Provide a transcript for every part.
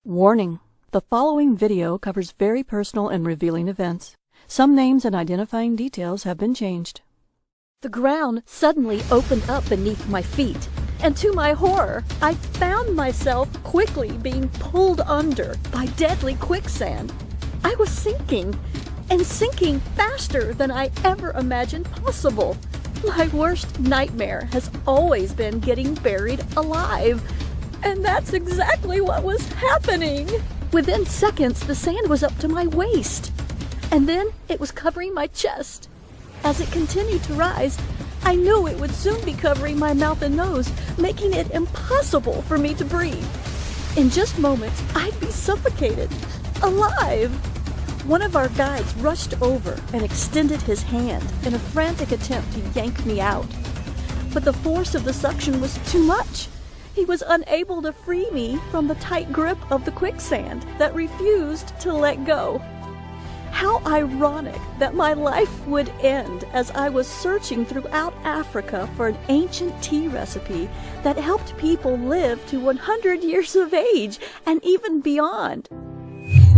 Warning: the following video covers very personal and revealing events. Some names and identifying details have been changed. The ground suddenly opened up beneath my feet, and to my horror, I found myself quickly being pulled under by deadly quicksand. I was sinking, and sinking faster than I ever imagined possible. My worst nightmare has always been getting buried alive. And that's exactly what was happening. Within seconds, the sand was up to my waist. And then it was covering my chest. As it continued to rise, I knew it would soon be covering my mouth and nose, making it impossible for me to breathe. In just moments, I'd be suffocated, alive. One of our guides rushed over and extended his hand in a frantic attempt to yank me out. But the force of the suction was too much. He was unable to free me from the tight grip of the quicksand that refused to let go. How ironic that my life would end as I was searching throughout Africa for an ancient tea recipe that helped people live to 100 years of age and even beyond.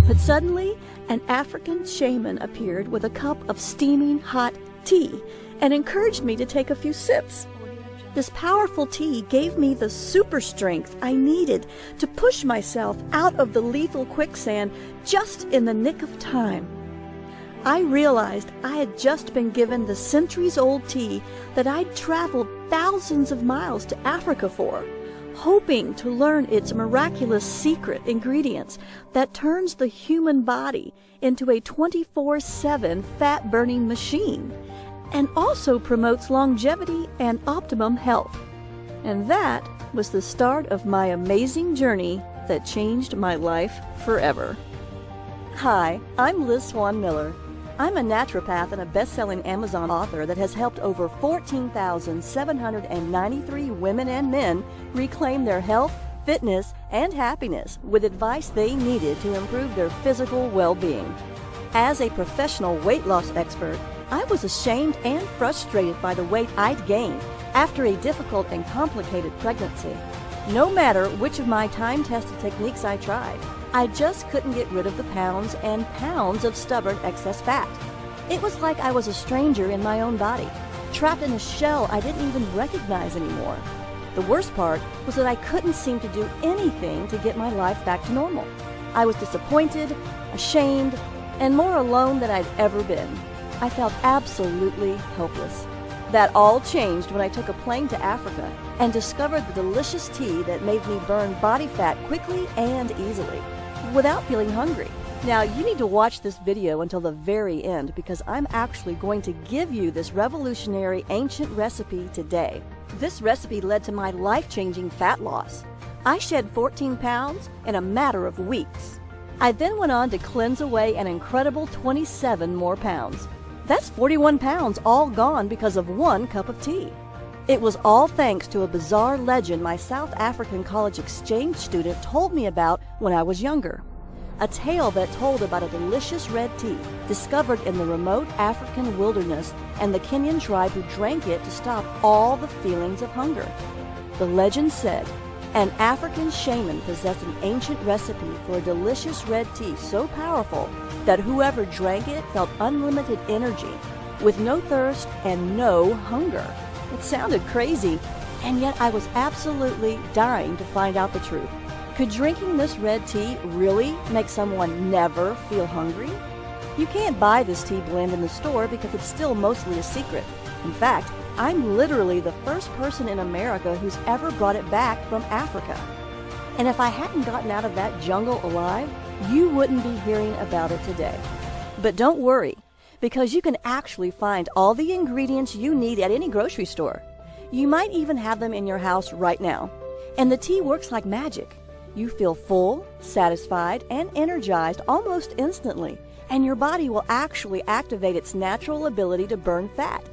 But suddenly, an African shaman appeared with a cup of steaming hot tea and encouraged me to take a few sips. This powerful tea gave me the super strength I needed to push myself out of the lethal quicksand just in the nick of time. I realized I had just been given the centuries-old tea that I'd traveled thousands of miles to Africa for, hoping to learn its miraculous secret ingredients that turns the human body into a 24/7 fat-burning machine, and also promotes longevity and optimum health. And that was the start of my amazing journey that changed my life forever. Hi, I'm Swann Miller. I'm a naturopath and a best-selling Amazon author that has helped over 14,793 women and men reclaim their health, fitness, and happiness with advice they needed to improve their physical well-being. As a professional weight loss expert, I was ashamed and frustrated by the weight I'd gained after a difficult and complicated pregnancy. No matter which of my time-tested techniques I tried, I just couldn't get rid of the pounds and pounds of stubborn excess fat. It was like I was a stranger in my own body, trapped in a shell I didn't even recognize anymore. The worst part was that I couldn't seem to do anything to get my life back to normal. I was disappointed, ashamed, and more alone than I'd ever been. I felt absolutely helpless. That all changed when I took a plane to Africa and discovered the delicious tea that made me burn body fat quickly and easily, without feeling hungry. Now, you need to watch this video until the very end because I'm actually going to give you this revolutionary ancient recipe today. This recipe led to my life-changing fat loss. I shed 14 pounds in a matter of weeks. I then went on to cleanse away an incredible 27 more pounds. That's 41 pounds all gone because of one cup of tea. It was all thanks to a bizarre legend my South African college exchange student told me about when I was younger. A tale that told about a delicious red tea discovered in the remote African wilderness and the Kenyan tribe who drank it to stop all the feelings of hunger. The legend said an African shaman possessed an ancient recipe for a delicious red tea so powerful that whoever drank it felt unlimited energy, with no thirst and no hunger. It sounded crazy, and yet I was absolutely dying to find out the truth. Could drinking this red tea really make someone never feel hungry? You can't buy this tea blend in the store because it's still mostly a secret. In fact, I'm literally the first person in America who's ever brought it back from Africa. And if I hadn't gotten out of that jungle alive, you wouldn't be hearing about it today. But don't worry, because you can actually find all the ingredients you need at any grocery store. You might even have them in your house right now. And the tea works like magic. You feel full, satisfied, and energized almost instantly, and your body will actually activate its natural ability to burn fat,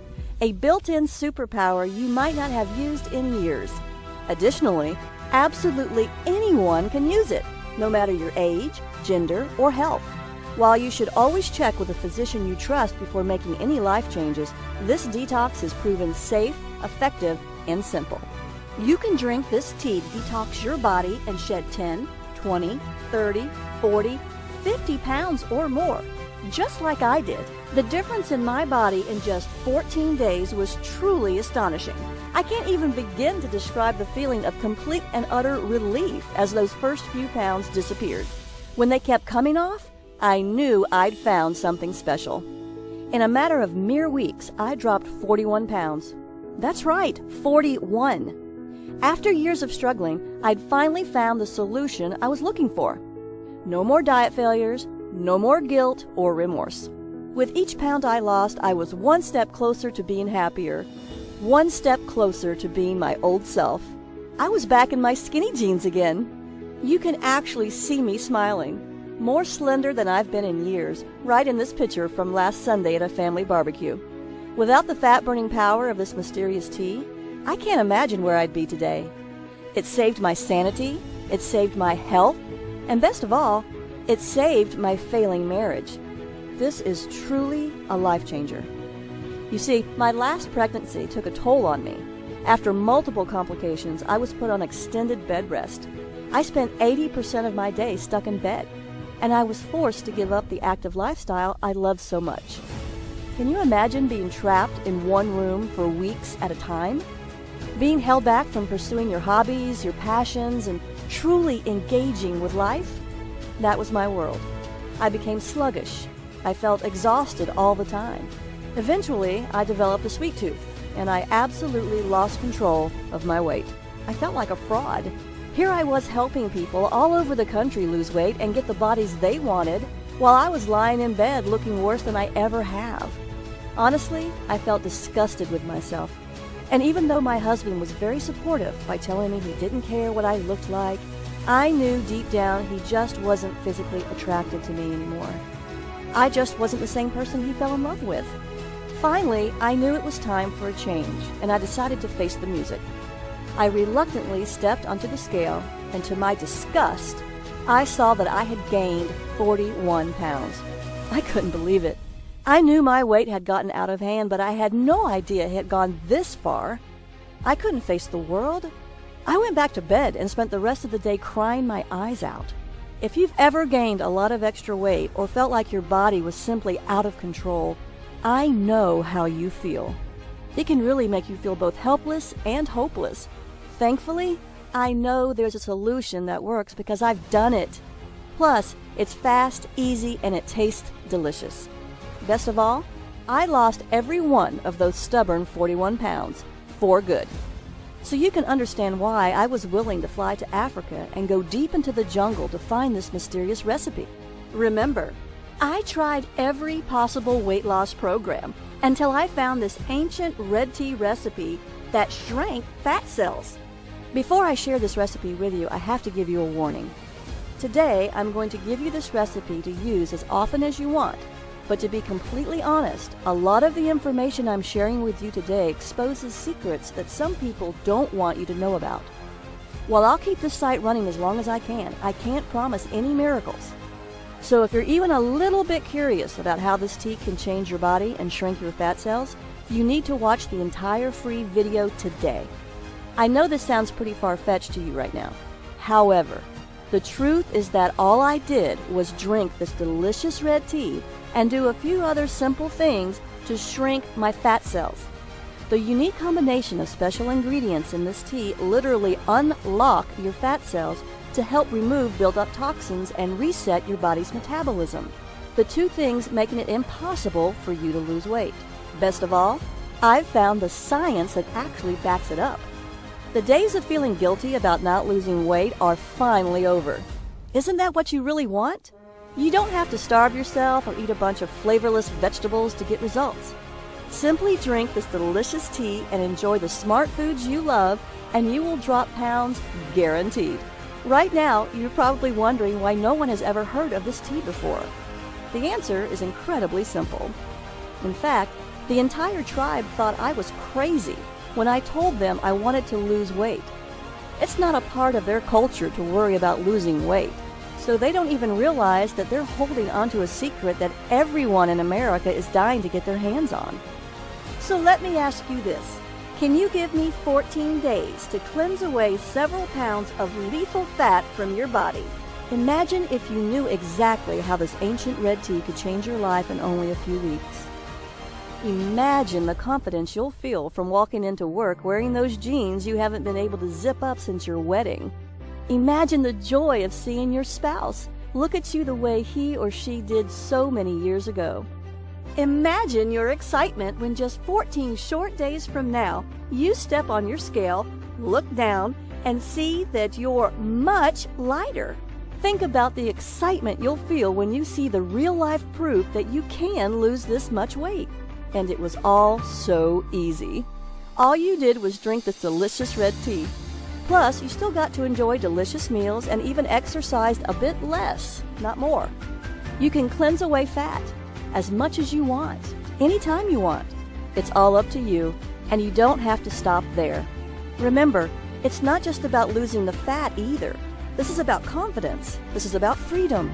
a built-in superpower you might not have used in years. Additionally, absolutely anyone can use it, no matter your age, gender, or health. While you should always check with a physician you trust before making any life changes, this detox is proven safe, effective, and simple. You can drink this tea to detox your body and shed 10, 20, 30, 40, 50 pounds or more, just like I did. The difference in my body in just 14 days was truly astonishing. I can't even begin to describe the feeling of complete and utter relief as those first few pounds disappeared. When they kept coming off, I knew I'd found something special. In a matter of mere weeks, I dropped 41 pounds. That's right, 41. After years of struggling, I'd finally found the solution I was looking for. No more diet failures, no more guilt or remorse. With each pound I lost, I was one step closer to being happier, one step closer to being my old self. I was back in my skinny jeans again. You can actually see me smiling. More slender than I've been in years, right in this picture from last Sunday at a family barbecue. Without the fat-burning power of this mysterious tea, I can't imagine where I'd be today. It saved my sanity, it saved my health, and best of all, it saved my failing marriage. This is truly a life changer. You see, my last pregnancy took a toll on me. After multiple complications, I was put on extended bed rest. I spent 80% of my day stuck in bed, and I was forced to give up the active lifestyle I loved so much. Can you imagine being trapped in one room for weeks at a time? Being held back from pursuing your hobbies, your passions, and truly engaging with life? That was my world. I became sluggish. I felt exhausted all the time. Eventually, I developed a sweet tooth, and I absolutely lost control of my weight. I felt like a fraud. Here I was helping people all over the country lose weight and get the bodies they wanted, while I was lying in bed looking worse than I ever have. Honestly, I felt disgusted with myself. And even though my husband was very supportive by telling me he didn't care what I looked like, I knew deep down he just wasn't physically attracted to me anymore. I just wasn't the same person he fell in love with. Finally, I knew it was time for a change, and I decided to face the music. I reluctantly stepped onto the scale, and to my disgust, I saw that I had gained 41 pounds. I couldn't believe it. I knew my weight had gotten out of hand, but I had no idea it had gone this far. I couldn't face the world. I went back to bed and spent the rest of the day crying my eyes out. If you've ever gained a lot of extra weight or felt like your body was simply out of control, I know how you feel. It can really make you feel both helpless and hopeless. Thankfully, I know there's a solution that works because I've done it. Plus, it's fast, easy, and it tastes delicious. Best of all, I lost every one of those stubborn 41 pounds for good. So you can understand why I was willing to fly to Africa and go deep into the jungle to find this mysterious recipe. Remember, I tried every possible weight loss program until I found this ancient red tea recipe that shrank fat cells. Before I share this recipe with you, I have to give you a warning. Today, I'm going to give you this recipe to use as often as you want, but to be completely honest, a lot of the information I'm sharing with you today exposes secrets that some people don't want you to know about. While I'll keep this site running as long as I can't promise any miracles. So if you're even a little bit curious about how this tea can change your body and shrink your fat cells, you need to watch the entire free video today. I know this sounds pretty far-fetched to you right now. However, the truth is that all I did was drink this delicious red tea and do a few other simple things to shrink my fat cells. The unique combination of special ingredients in this tea literally unlock your fat cells to help remove built-up toxins and reset your body's metabolism. The two things making it impossible for you to lose weight. Best of all, I've found the science that actually backs it up. The days of feeling guilty about not losing weight are finally over. Isn't that what you really want? You don't have to starve yourself or eat a bunch of flavorless vegetables to get results. Simply drink this delicious tea and enjoy the smart foods you love, and you will drop pounds guaranteed. Right now, you're probably wondering why no one has ever heard of this tea before. The answer is incredibly simple. In fact, the entire tribe thought I was crazy when I told them I wanted to lose weight. It's not a part of their culture to worry about losing weight, so they don't even realize that they're holding onto a secret that everyone in America is dying to get their hands on. So let me ask you this. Can you give me 14 days to cleanse away several pounds of lethal fat from your body? Imagine if you knew exactly how this ancient red tea could change your life in only a few weeks. Imagine the confidence you'll feel from walking into work wearing those jeans you haven't been able to zip up since your wedding. Imagine the joy of seeing your spouse look at you the way he or she did so many years ago. Imagine your excitement when just 14 short days from now, you step on your scale, look down, and see that you're much lighter. Think about the excitement you'll feel when you see the real-life proof that you can lose this much weight. And it was all so easy. All you did was drink this delicious red tea. Plus, you still got to enjoy delicious meals and even exercised a bit less, not more. You can cleanse away fat as much as you want, anytime you want. It's all up to you, and you don't have to stop there. Remember, it's not just about losing the fat either. This is about confidence. This is about freedom.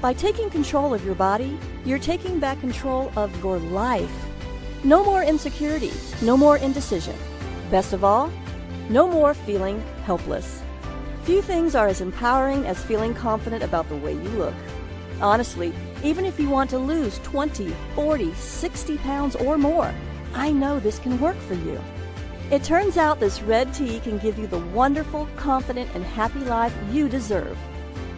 By taking control of your body, you're taking back control of your life. No more insecurity, no more indecision. Best of all, no more feeling helpless. Few things are as empowering as feeling confident about the way you look. Honestly, even if you want to lose 20, 40, 60 pounds or more, I know this can work for you. It turns out this red tea can give you the wonderful, confident, and happy life you deserve.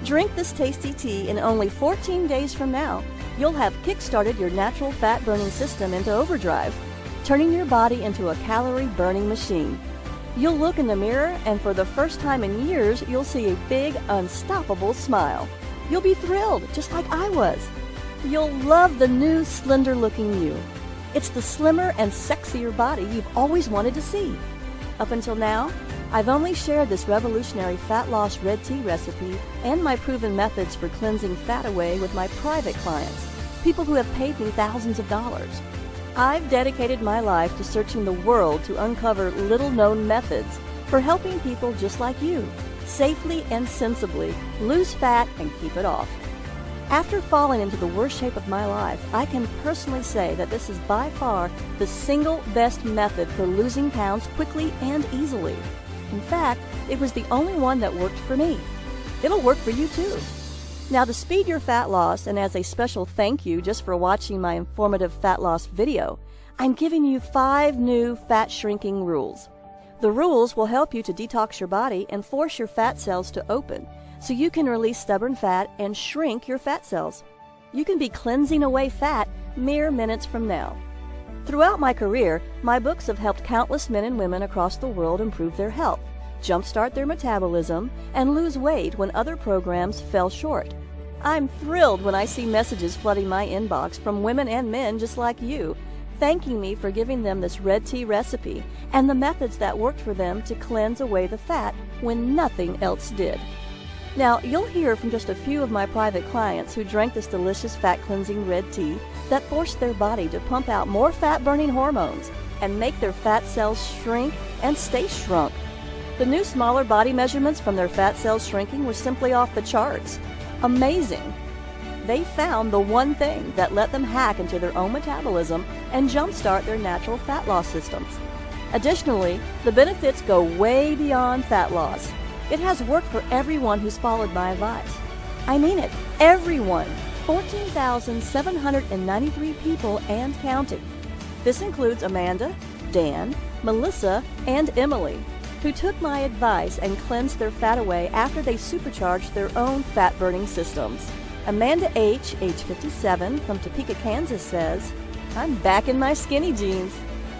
Drink this tasty tea and only 14 days from now, you'll have kick-started your natural fat-burning system into overdrive, turning your body into a calorie-burning machine. You'll look in the mirror, and for the first time in years, you'll see a big, unstoppable smile. You'll be thrilled, just like I was. You'll love the new, slender-looking you. It's the slimmer and sexier body you've always wanted to see. Up until now, I've only shared this revolutionary fat loss red tea recipe and my proven methods for cleansing fat away with my private clients, people who have paid me thousands of dollars. I've dedicated my life to searching the world to uncover little-known methods for helping people just like you safely and sensibly lose fat and keep it off. After falling into the worst shape of my life, I can personally say that this is by far the single best method for losing pounds quickly and easily. In fact, it was the only one that worked for me. It'll work for you too. Now, to speed your fat loss, and as a special thank you just for watching my informative fat loss video, I'm giving you 5 new fat shrinking rules. The rules will help you to detox your body and force your fat cells to open, so you can release stubborn fat and shrink your fat cells. You can be cleansing away fat mere minutes from now. Throughout my career, my books have helped countless men and women across the world improve their health, jumpstart their metabolism, and lose weight when other programs fell short. I'm thrilled when I see messages flooding my inbox from women and men just like you, thanking me for giving them this red tea recipe and the methods that worked for them to cleanse away the fat when nothing else did. Now, you'll hear from just a few of my private clients who drank this delicious fat-cleansing red tea that forced their body to pump out more fat-burning hormones and make their fat cells shrink and stay shrunk. The new smaller body measurements from their fat cells shrinking were simply off the charts. Amazing! They found the one thing that let them hack into their own metabolism and jumpstart their natural fat loss systems. Additionally, the benefits go way beyond fat loss. It has worked for everyone who's followed my advice. I mean it, everyone. 14,793 people and counting. This includes Amanda, Dan, Melissa, and Emily, who took my advice and cleansed their fat away after they supercharged their own fat-burning systems. Amanda H., age 57, from Topeka, Kansas, says, "I'm back in my skinny jeans.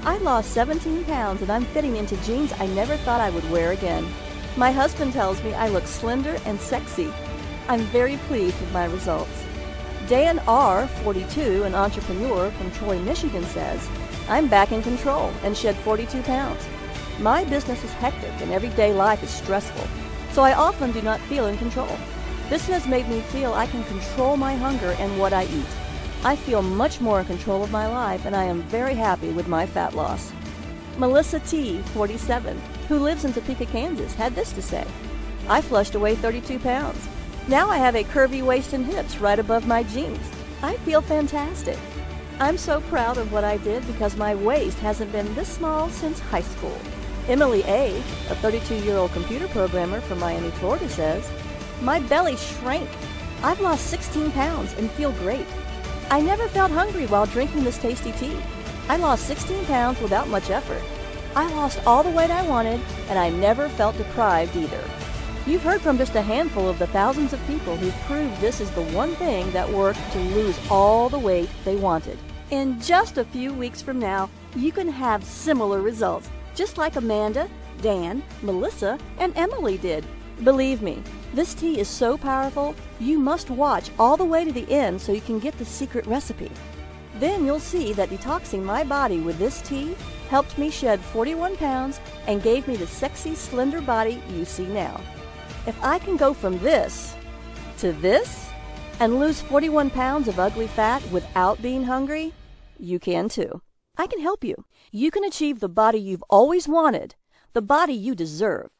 I lost 17 pounds and I'm fitting into jeans I never thought I would wear again. My husband tells me I look slender and sexy. I'm very pleased with my results." Dan R., 42, an entrepreneur from Troy, Michigan, says, "I'm back in control and shed 42 pounds. My business is hectic and everyday life is stressful, so I often do not feel in control. This has made me feel I can control my hunger and what I eat. I feel much more in control of my life and I am very happy with my fat loss." Melissa T., 47, who lives in Topeka, Kansas, had this to say, "I flushed away 32 pounds. Now I have a curvy waist and hips right above my jeans. I feel fantastic. I'm so proud of what I did because my waist hasn't been this small since high school." Emily A., a 32-year-old computer programmer from Miami, Florida, says, My belly shrank. I've lost 16 pounds and feel great. I never felt hungry while drinking this tasty tea. I lost 16 pounds without much effort. I lost all the weight I wanted, and I never felt deprived either. You've heard from just a handful of the thousands of people who've proved this is the one thing that worked to lose all the weight they wanted. In just a few weeks from now, you can have similar results, just like Amanda, Dan, Melissa, and Emily did. Believe me, this tea is so powerful, you must watch all the way to the end so you can get the secret recipe. Then you'll see that detoxing my body with this tea helped me shed 41 pounds and gave me the sexy, slender body you see now. If I can go from this to this and lose 41 pounds of ugly fat without being hungry, you can too. I can help you. You can achieve the body you've always wanted, the body you deserve.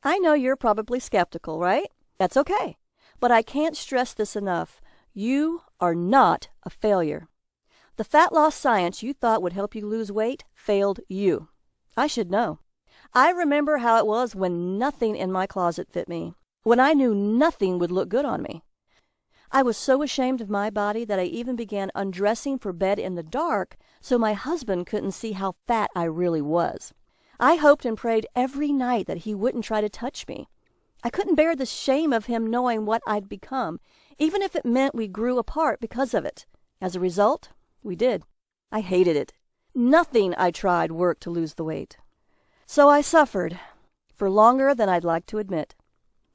I know you're probably skeptical, right? That's okay. But I can't stress this enough. You are not a failure. The fat loss science you thought would help you lose weight failed you. I should know. I remember how it was when nothing in my closet fit me, when I knew nothing would look good on me. I was so ashamed of my body that I even began undressing for bed in the dark so my husband couldn't see how fat I really was. I hoped and prayed every night that he wouldn't try to touch me. I couldn't bear the shame of him knowing what I'd become, even if it meant we grew apart because of it. As a result, we did. I hated it. Nothing I tried worked to lose the weight. So I suffered for longer than I'd like to admit.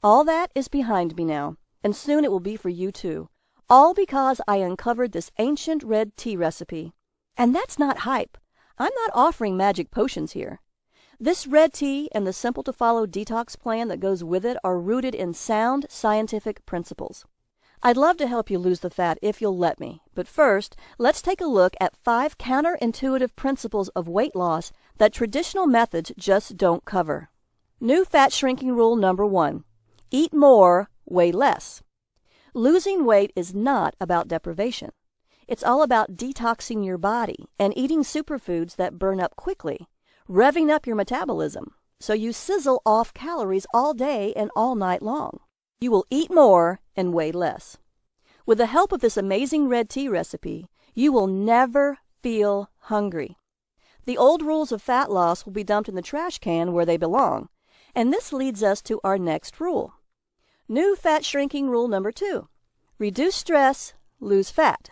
All that is behind me now, and soon it will be for you too. All because I uncovered this ancient red tea recipe. And that's not hype. I'm not offering magic potions here. This red tea and the simple-to-follow detox plan that goes with it are rooted in sound scientific principles. I'd love to help you lose the fat if you'll let me, but first, let's take a look at 5 counterintuitive principles of weight loss that traditional methods just don't cover. New fat shrinking rule number 1. Eat more, weigh less. Losing weight is not about deprivation. It's all about detoxing your body and eating superfoods that burn up quickly, revving up your metabolism, so you sizzle off calories all day and all night long. You will eat more and weigh less. With the help of this amazing red tea recipe, you will never feel hungry. The old rules of fat loss will be dumped in the trash can where they belong. And this leads us to our next rule. New fat shrinking rule number 2. Reduce stress, lose fat.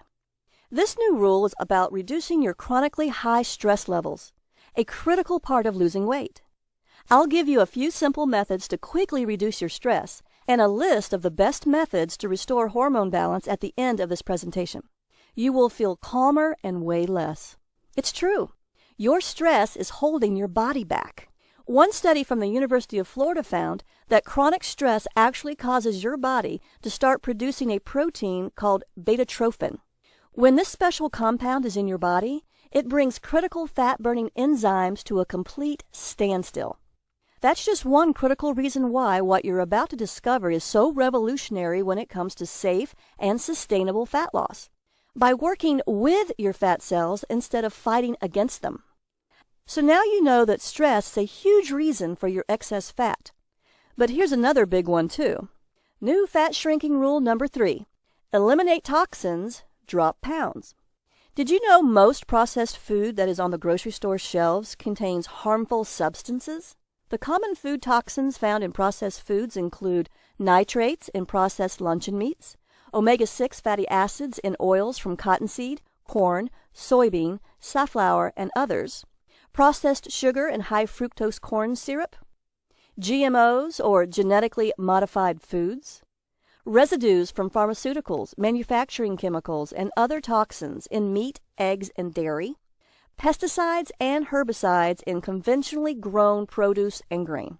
This new rule is about reducing your chronically high stress levels, a critical part of losing weight. I'll give you a few simple methods to quickly reduce your stress and a list of the best methods to restore hormone balance at the end of this presentation. You will feel calmer and weigh less. It's true. Your stress is holding your body back. One study from the University of Florida found that chronic stress actually causes your body to start producing a protein called beta-trophin. When this special compound is in your body, it brings critical fat-burning enzymes to a complete standstill. That's just one critical reason why what you're about to discover is so revolutionary when it comes to safe and sustainable fat loss. By working with your fat cells instead of fighting against them. So now you know that stress is a huge reason for your excess fat. But here's another big one too. New fat shrinking rule number 3. Eliminate toxins, drop pounds. Did you know most processed food that is on the grocery store shelves contains harmful substances? The common food toxins found in processed foods include nitrates in processed luncheon meats, omega-6 fatty acids in oils from cottonseed, corn, soybean, safflower, and others, processed sugar and high fructose corn syrup, GMOs or genetically modified foods, residues from pharmaceuticals, manufacturing chemicals, and other toxins in meat, eggs, and dairy, pesticides and herbicides in conventionally grown produce and grain.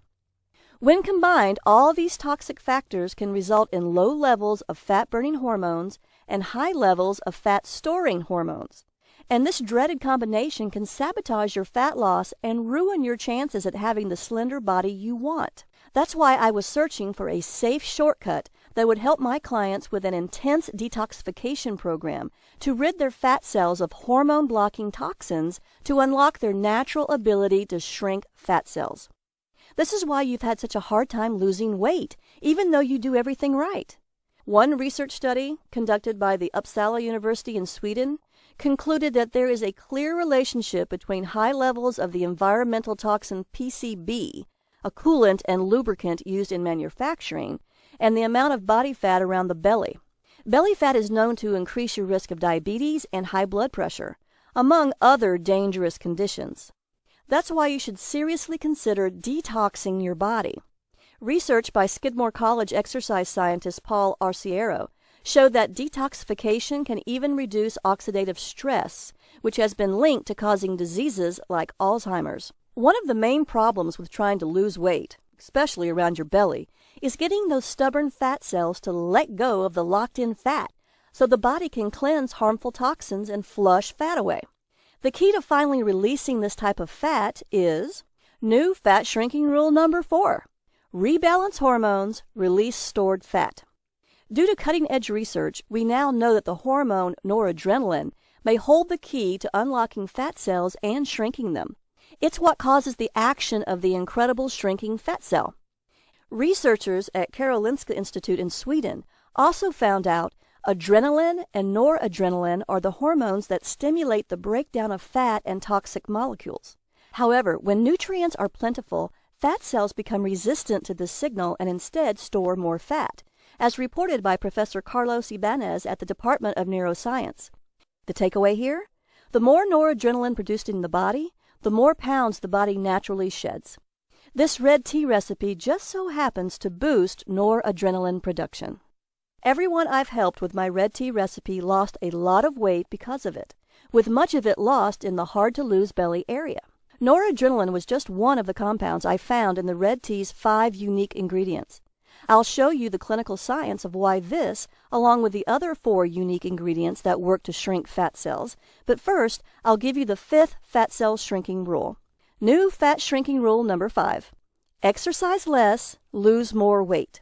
When combined, all these toxic factors can result in low levels of fat-burning hormones and high levels of fat-storing hormones. And this dreaded combination can sabotage your fat loss and ruin your chances at having the slender body you want. That's why I was searching for a safe shortcut that would help my clients with an intense detoxification program to rid their fat cells of hormone-blocking toxins to unlock their natural ability to shrink fat cells. This is why you've had such a hard time losing weight, even though you do everything right. One research study conducted by the Uppsala University in Sweden concluded that there is a clear relationship between high levels of the environmental toxin PCB, a coolant and lubricant used in manufacturing, and the amount of body fat around the belly. Belly fat is known to increase your risk of diabetes and high blood pressure, among other dangerous conditions. That's why you should seriously consider detoxing your body. Research by Skidmore College exercise scientist Paul Arciero showed that detoxification can even reduce oxidative stress, which has been linked to causing diseases like Alzheimer's. One of the main problems with trying to lose weight, especially around your belly, is getting those stubborn fat cells to let go of the locked-in fat so the body can cleanse harmful toxins and flush fat away. The key to finally releasing this type of fat is new fat shrinking rule number 4. Rebalance hormones, release stored fat. Due to cutting-edge research, we now know that the hormone noradrenaline may hold the key to unlocking fat cells and shrinking them. It's what causes the action of the incredible shrinking fat cell. Researchers at Karolinska Institute in Sweden also found out adrenaline and noradrenaline are the hormones that stimulate the breakdown of fat and toxic molecules. However, when nutrients are plentiful, fat cells become resistant to this signal and instead store more fat, as reported by Professor Carlos Ibanez at the Department of Neuroscience. The takeaway here? The more noradrenaline produced in the body, the more pounds the body naturally sheds. This red tea recipe just so happens to boost noradrenaline production. Everyone I've helped with my red tea recipe lost a lot of weight because of it, with much of it lost in the hard-to-lose belly area. Noradrenaline was just one of the compounds I found in the red tea's 5 unique ingredients. I'll show you the clinical science of why this, along with the other 4 unique ingredients that work to shrink fat cells, but first, I'll give you the 5th fat cell shrinking rule. New fat shrinking rule number 5. Exercise less, lose more weight.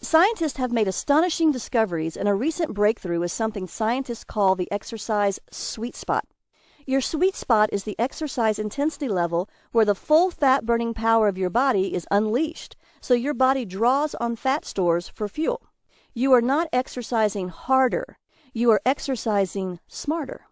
Scientists have made astonishing discoveries, and a recent breakthrough is something scientists call the exercise sweet spot. Your sweet spot is the exercise intensity level where the full fat-burning power of your body is unleashed, so your body draws on fat stores for fuel. You are not exercising harder. You are exercising smarter.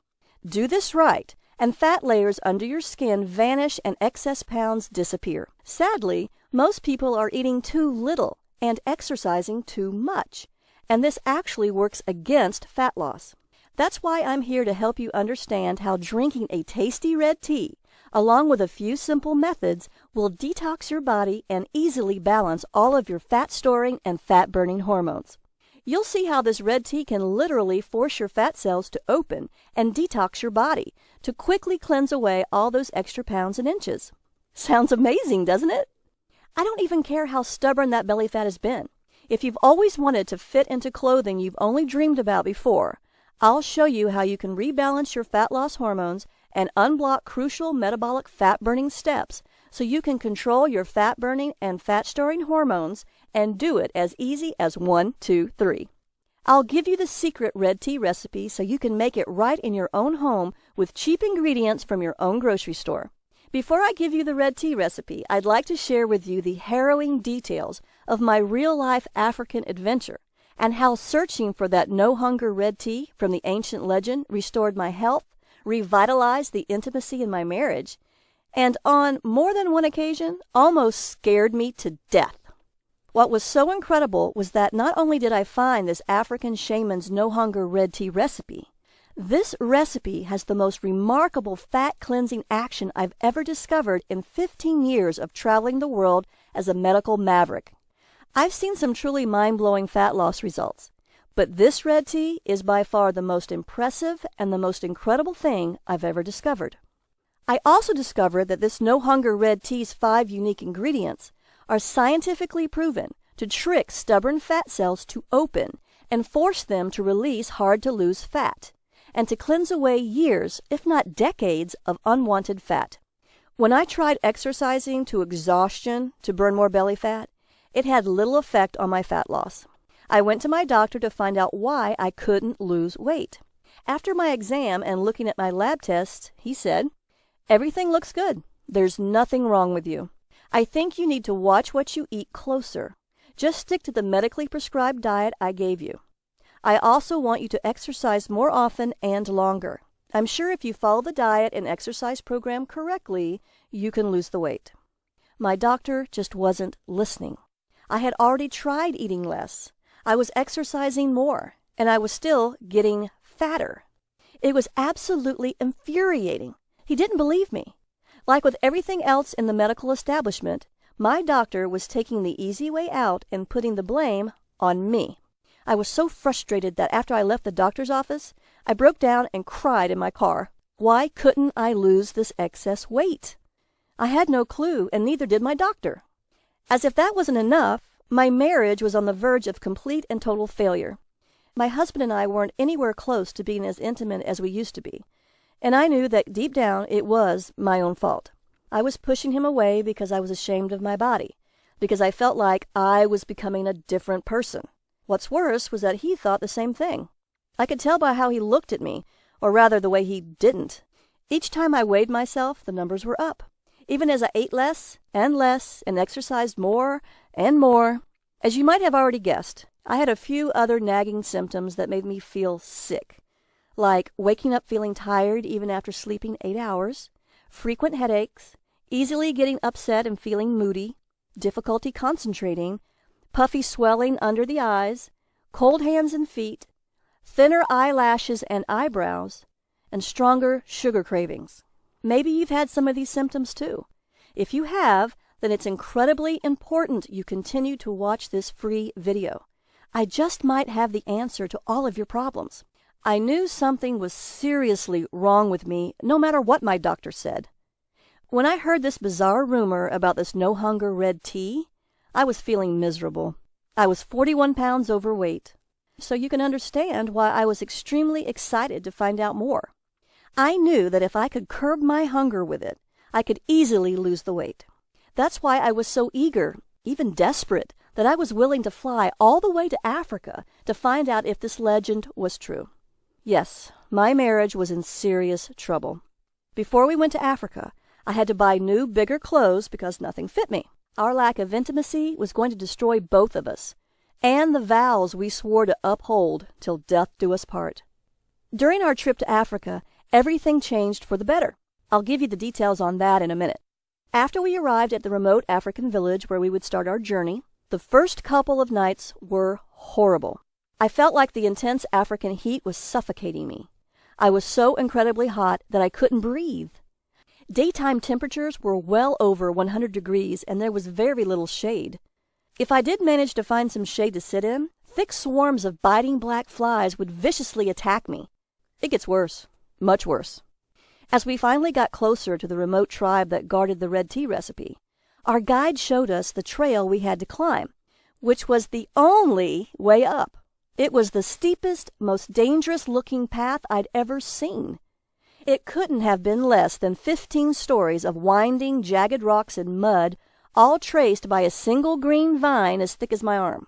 Do this right, and fat layers under your skin vanish and excess pounds disappear. Sadly, most people are eating too little and exercising too much, and this actually works against fat loss. That's why I'm here to help you understand how drinking a tasty red tea, along with a few simple methods, will detox your body and easily balance all of your fat-storing and fat-burning hormones. You'll see how this red tea can literally force your fat cells to open and detox your body to quickly cleanse away all those extra pounds and inches. Sounds amazing, doesn't it? I don't even care how stubborn that belly fat has been. If you've always wanted to fit into clothing you've only dreamed about before, I'll show you how you can rebalance your fat loss hormones and unblock crucial metabolic fat-burning steps so you can control your fat-burning and fat-storing hormones and do it as easy as 1, 2, 3. I'll give you the secret red tea recipe so you can make it right in your own home with cheap ingredients from your own grocery store. Before I give you the red tea recipe, I'd like to share with you the harrowing details of my real-life African adventure and how searching for that no-hunger red tea from the ancient legend restored my health, revitalized the intimacy in my marriage, and on more than one occasion, almost scared me to death. What was so incredible was that not only did I find this African shaman's no-hunger red tea recipe, this recipe has the most remarkable fat-cleansing action I've ever discovered in 15 years of traveling the world as a medical maverick. I've seen some truly mind-blowing fat loss results, but this red tea is by far the most impressive and the most incredible thing I've ever discovered. I also discovered that this no-hunger red tea's 5 unique ingredients are scientifically proven to trick stubborn fat cells to open and force them to release hard-to-lose fat, and to cleanse away years, if not decades, of unwanted fat. When I tried exercising to exhaustion to burn more belly fat, it had little effect on my fat loss. I went to my doctor to find out why I couldn't lose weight. After my exam and looking at my lab tests, he said, "Everything looks good. There's nothing wrong with you." I think you need to watch what you eat closer. Just stick to the medically prescribed diet I gave you. I also want you to exercise more often and longer. I'm sure if you follow the diet and exercise program correctly, you can lose the weight. My doctor just wasn't listening. I had already tried eating less. I was exercising more, and I was still getting fatter. It was absolutely infuriating. He didn't believe me. Like with everything else in the medical establishment, my doctor was taking the easy way out and putting the blame on me. I was so frustrated that after I left the doctor's office, I broke down and cried in my car. Why couldn't I lose this excess weight? I had no clue, and neither did my doctor. As if that wasn't enough, my marriage was on the verge of complete and total failure. My husband and I weren't anywhere close to being as intimate as we used to be, and I knew that deep down it was my own fault. I was pushing him away because I was ashamed of my body, because I felt like I was becoming a different person. What's worse was that he thought the same thing. I could tell by how he looked at me, or rather the way he didn't. Each time I weighed myself, the numbers were up. Even as I ate less and exercised more and more. As you might have already guessed, I had a few other nagging symptoms that made me feel sick, like waking up feeling tired even after sleeping 8 hours, frequent headaches, easily getting upset and feeling moody, difficulty concentrating, puffy swelling under the eyes, cold hands and feet, thinner eyelashes and eyebrows, and stronger sugar cravings. Maybe you've had some of these symptoms too. If you have, then it's incredibly important you continue to watch this free video. I just might have the answer to all of your problems. I knew something was seriously wrong with me, no matter what my doctor said. When I heard this bizarre rumor about this no-hunger red tea, I was feeling miserable. I was 41 pounds overweight, so you can understand why I was extremely excited to find out more. I knew that if I could curb my hunger with it, I could easily lose the weight. That's why I was so eager, even desperate, that I was willing to fly all the way to Africa to find out if this legend was true. Yes, my marriage was in serious trouble. Before we went to Africa, I had to buy new, bigger clothes because nothing fit me. Our lack of intimacy was going to destroy both of us, and the vows we swore to uphold till death do us part. During our trip to Africa, everything changed for the better. I'll give you the details on that in a minute. After we arrived at the remote African village where we would start our journey, the first couple of nights were horrible. I felt like the intense African heat was suffocating me. I was so incredibly hot that I couldn't breathe. Daytime temperatures were well over 100 degrees and there was very little shade. If I did manage to find some shade to sit in, thick swarms of biting black flies would viciously attack me. It gets worse. Much worse. As we finally got closer to the remote tribe that guarded the red tea recipe, our guide showed us the trail we had to climb, which was the only way up. It was the steepest, most dangerous-looking path I'd ever seen. It couldn't have been less than 15 stories of winding, jagged rocks and mud, all traced by a single green vine as thick as my arm.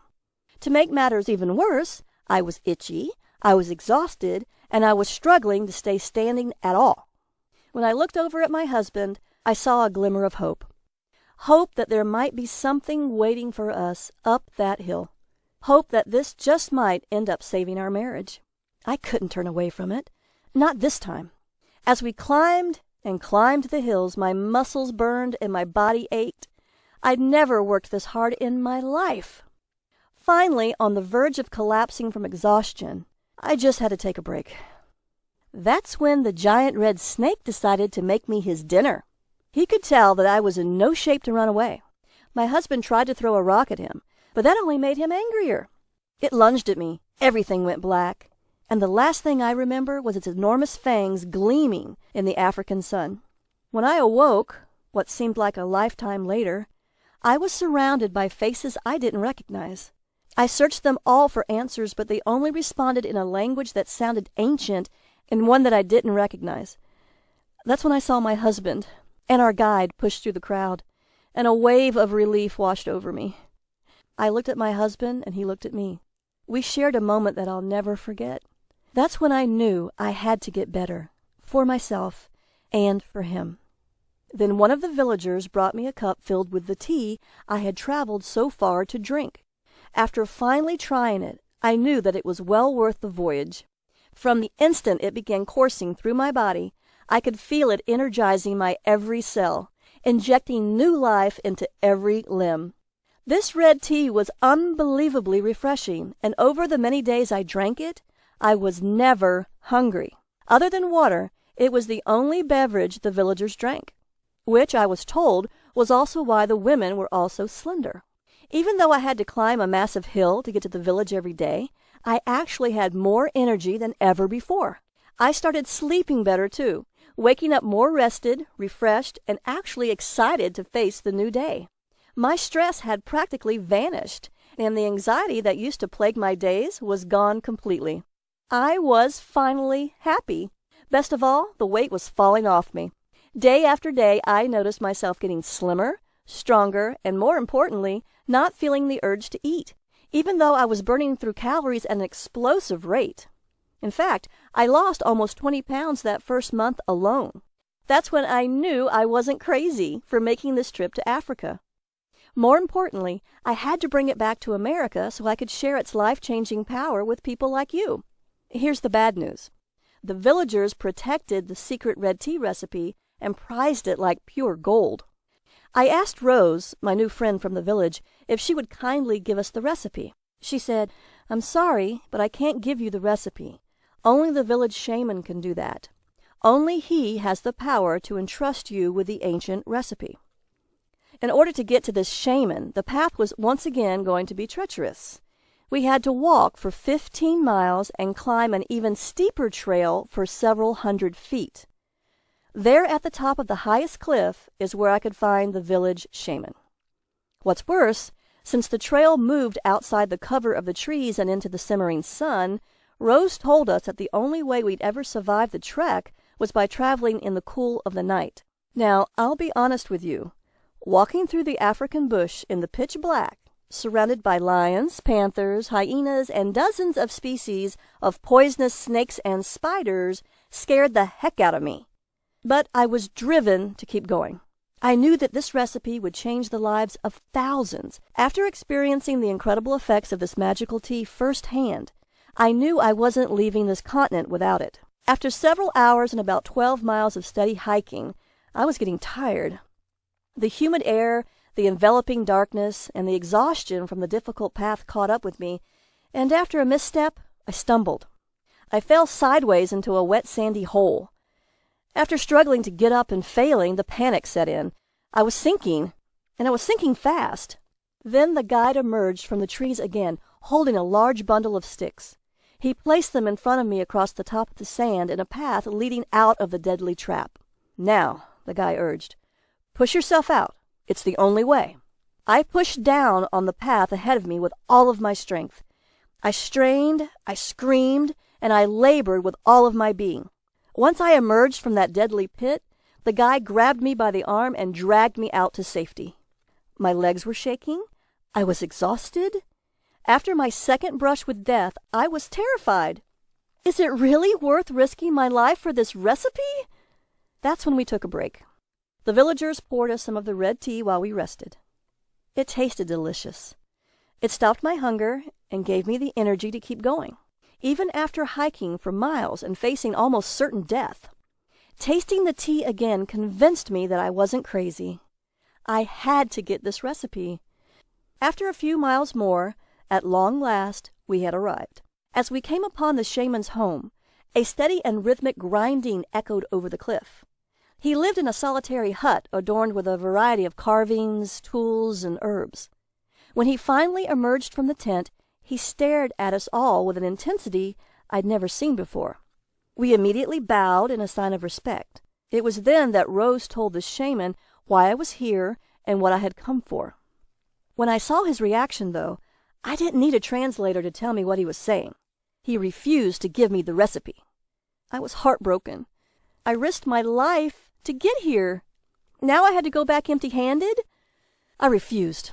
To make matters even worse, I was itchy, I was exhausted, and I was struggling to stay standing at all. When I looked over at my husband, I saw a glimmer of hope. Hope that there might be something waiting for us up that hill. Hope that this just might end up saving our marriage. I couldn't turn away from it. Not this time. As we climbed and climbed the hills, my muscles burned and my body ached. I'd never worked this hard in my life. Finally, on the verge of collapsing from exhaustion, I just had to take a break. That's when the giant red snake decided to make me his dinner. He could tell that I was in no shape to run away. My husband tried to throw a rock at him, but that only made him angrier. It lunged at me. Everything went black. And the last thing I remember was its enormous fangs gleaming in the African sun. When I awoke, what seemed like a lifetime later, I was surrounded by faces I didn't recognize. I searched them all for answers, but they only responded in a language that sounded ancient and one that I didn't recognize. That's when I saw my husband and our guide push through the crowd, and a wave of relief washed over me. I looked at my husband, and he looked at me. We shared a moment that I'll never forget. That's when I knew I had to get better, for myself and for him. Then one of the villagers brought me a cup filled with the tea I had traveled so far to drink. After finally trying it, I knew that it was well worth the voyage. From the instant it began coursing through my body, I could feel it energizing my every cell, injecting new life into every limb. This red tea was unbelievably refreshing, and over the many days I drank it, I was never hungry. Other than water, it was the only beverage the villagers drank, which I was told was also why the women were all so slender. Even though I had to climb a massive hill to get to the village every day, I actually had more energy than ever before. I started sleeping better too, waking up more rested, refreshed, and actually excited to face the new day. My stress had practically vanished, and the anxiety that used to plague my days was gone completely. I was finally happy. Best of all, the weight was falling off me. Day after day, I noticed myself getting slimmer, stronger, and more importantly, not feeling the urge to eat, even though I was burning through calories at an explosive rate. In fact, I lost almost 20 pounds that first month alone. That's when I knew I wasn't crazy for making this trip to Africa. More importantly, I had to bring it back to America so I could share its life-changing power with people like you. Here's the bad news. The villagers protected the secret red tea recipe and prized it like pure gold. I asked Rose, my new friend from the village, if she would kindly give us the recipe. She said, "I'm sorry, but I can't give you the recipe. Only the village shaman can do that. Only he has the power to entrust you with the ancient recipe." In order to get to this shaman, the path was once again going to be treacherous. We had to walk for 15 miles and climb an even steeper trail for several hundred feet. There at the top of the highest cliff is where I could find the village shaman. What's worse, since the trail moved outside the cover of the trees and into the simmering sun, Rose told us that the only way we'd ever survive the trek was by traveling in the cool of the night. Now, I'll be honest with you. Walking through the African bush in the pitch black, surrounded by lions, panthers, hyenas, and dozens of species of poisonous snakes and spiders, scared the heck out of me. But I was driven to keep going. I knew that this recipe would change the lives of thousands. After experiencing the incredible effects of this magical tea firsthand, I knew I wasn't leaving this continent without it. After several hours and about 12 miles of steady hiking, I was getting tired. The humid air, the enveloping darkness, and the exhaustion from the difficult path caught up with me, and after a misstep, I stumbled. I fell sideways into a wet sandy hole. After struggling to get up and failing, the panic set in. I was sinking, and I was sinking fast. Then the guide emerged from the trees again, holding a large bundle of sticks. He placed them in front of me across the top of the sand in a path leading out of the deadly trap. "Now," the guy urged, "push yourself out. It's the only way." I pushed down on the path ahead of me with all of my strength. I strained, I screamed, and I labored with all of my being. Once I emerged from that deadly pit, the guy grabbed me by the arm and dragged me out to safety. My legs were shaking. I was exhausted. After my second brush with death, I was terrified. Is it really worth risking my life for this recipe? That's when we took a break. The villagers poured us some of the red tea while we rested. It tasted delicious. It stopped my hunger and gave me the energy to keep going, even after hiking for miles and facing almost certain death. Tasting the tea again convinced me that I wasn't crazy. I had to get this recipe. After a few miles more, at long last, we had arrived. As we came upon the shaman's home, a steady and rhythmic grinding echoed over the cliff. He lived in a solitary hut adorned with a variety of carvings, tools, and herbs. When he finally emerged from the tent, he stared at us all with an intensity I'd never seen before. We immediately bowed in a sign of respect. It was then that Rose told the shaman why I was here and what I had come for. When I saw his reaction, though, I didn't need a translator to tell me what he was saying. He refused to give me the recipe. I was heartbroken. I risked my life to get here. Now I had to go back empty-handed? I refused.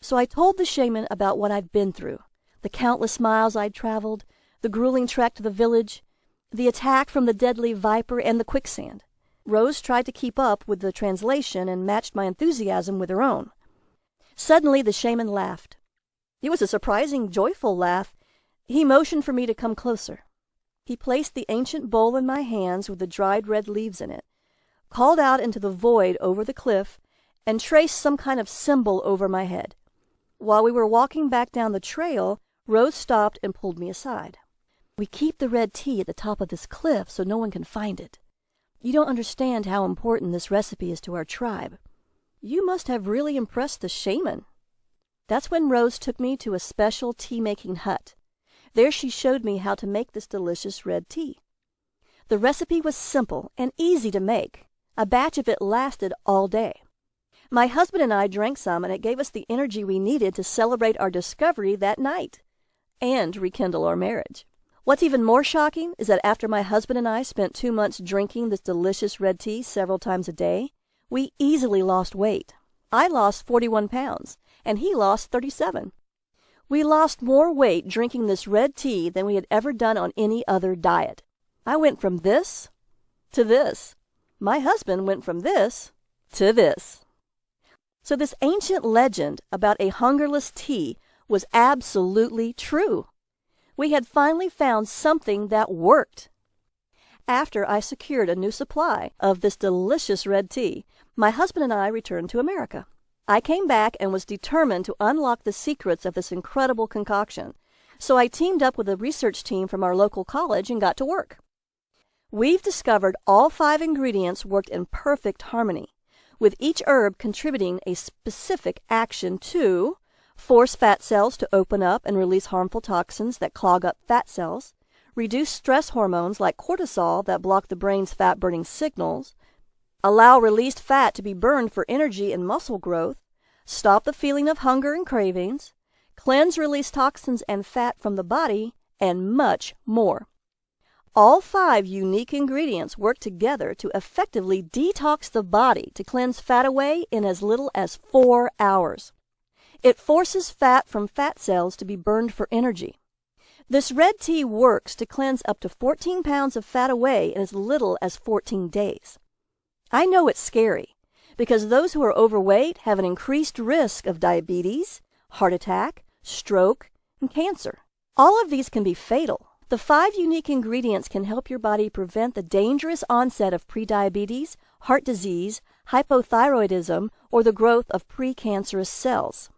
So I told the shaman about what I'd been through, the countless miles I'd traveled, the grueling trek to the village, the attack from the deadly viper, and the quicksand. Rose tried to keep up with the translation and matched my enthusiasm with her own. Suddenly the shaman laughed. It was a surprising, joyful laugh. He motioned for me to come closer. He placed the ancient bowl in my hands with the dried red leaves in it, called out into the void over the cliff, and traced some kind of symbol over my head. While we were walking back down the trail, Rose stopped and pulled me aside. "We keep the red tea at the top of this cliff so no one can find it. You don't understand how important this recipe is to our tribe. You must have really impressed the shaman." That's when Rose took me to a special tea-making hut. There she showed me how to make this delicious red tea. The recipe was simple and easy to make. A batch of it lasted all day. My husband and I drank some, and it gave us the energy we needed to celebrate our discovery that night and rekindle our marriage. What's even more shocking is that after my husband and I spent 2 months drinking this delicious red tea several times a day, we easily lost weight. I lost 41 pounds, and he lost 37. We lost more weight drinking this red tea than we had ever done on any other diet. I went from this to this. My husband went from this to this. So this ancient legend about a hungerless tea was absolutely true. We had finally found something that worked. After I secured a new supply of this delicious red tea, my husband and I returned to America. I came back and was determined to unlock the secrets of this incredible concoction, so I teamed up with a research team from our local college and got to work. We've discovered all 5 ingredients worked in perfect harmony, with each herb contributing a specific action to force fat cells to open up and release harmful toxins that clog up fat cells, reduce stress hormones like cortisol that block the brain's fat-burning signals, allow released fat to be burned for energy and muscle growth, stop the feeling of hunger and cravings, cleanse released toxins and fat from the body, and much more. All 5 unique ingredients work together to effectively detox the body to cleanse fat away in as little as 4 hours. It forces fat from fat cells to be burned for energy. This red tea works to cleanse up to 14 pounds of fat away in as little as 14 days. I know it's scary, because those who are overweight have an increased risk of diabetes, heart attack, stroke, and cancer. All of these can be fatal. The 5 unique ingredients can help your body prevent the dangerous onset of prediabetes, heart disease, hypothyroidism, or the growth of precancerous cells.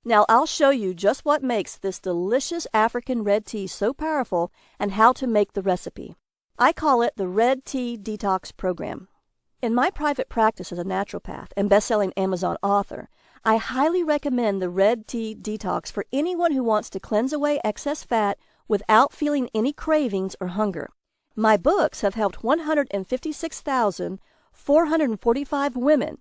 Now I'll show you just what makes this delicious African red tea so powerful and how to make the recipe. I call it the Red Tea Detox Program. In my private practice as a naturopath and best-selling Amazon author, I highly recommend the Red Tea Detox for anyone who wants to cleanse away excess fat without feeling any cravings or hunger. My books have helped 156,445 women